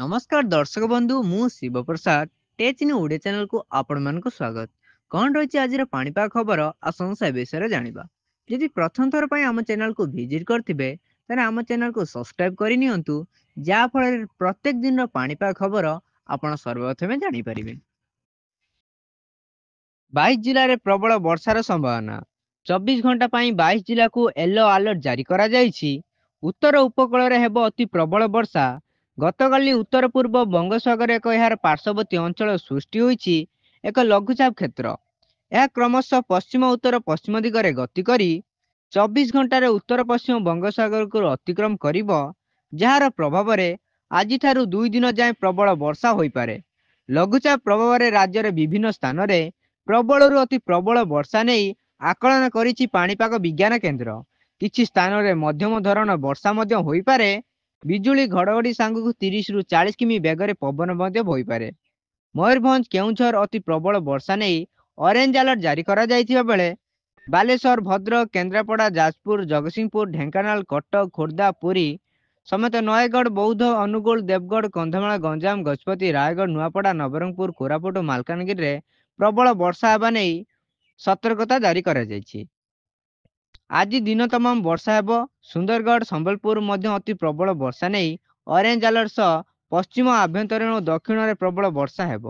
नमस्कार दर्शक बंधु मु शिव प्रसाद टेच इन ओडिया चैनल को आपण मानक स्वागत। कौन रही आज पाणीपाग खबर आसन से विषय जानिबा। यदि प्रथम थर पर आम चैनल को विजिट करथिबे तारे आम चैनल को सब्सक्राइब करि नियंतु, जा फल प्रत्येक दिन पाणीपाग खबर आपण सर्वप्रथमे जानि परिबे। 22 जिले में प्रबल वर्षार संभावना। 24 घंटा पर 22 जिला को येलो अलर्ट जारी करा जायछि। उत्तर उपकूल में हेब अति प्रबल वर्षा। गतकाली उत्तर पूर्व बंगोपसागर एक यार पार्श्ववर्ती अंचल सृष्टि होईछि एक लघुचाप क्षेत्र। यह क्रमशः पश्चिम उत्तर पश्चिम दिगरे गति करी 24 घंटार उत्तर पश्चिम बंगोपसागर को अतिक्रम करिब, जार प्रभाव में आज 2 दिन जाए प्रबल वर्षा होई पारे। लघुचाप प्रभाव में राज्यर विभिन्न स्थान में प्रबलରୁ अति प्रबल वर्षा नहीं आकलन करिछि पाणीपाग विज्ञान केन्द्र। किछि स्थान में मध्यम धरण वर्षा मध्य होई पारे। बिजुली घड़घड़ी सांगू 30 रु 40 किमी बेगर पवन मध्य बोई पारे। मयूरभंज केउंझर अति प्रबल वर्षा नहीं ऑरेंज अलर्ट जारी करा जायथिबा बेले बालेश्वर भद्रक केन्द्रापड़ा जाजपुर जगतसिंहपुर ढेंकानाल कटक खोर्धा पुरी समेत नयगढ़ बौद्ध अनुगुल देवगढ़ कंधमाल गंजाम गजपति रायगढ़ नुआपड़ा नवरंगपुर कोरापुट मालकानगिरी रे प्रबल वर्षा हेबा नहीं सतर्कता जारी करा जायछि। आज दिन तमाम वर्षा हेब। सुंदरगढ़ संबलपुर मध्य अति प्रबल वर्षा नहीं ऑरेंज अलर्ट सह पश्चिम आभ्यंतरीण और दक्षिण में प्रबल वर्षा हेब।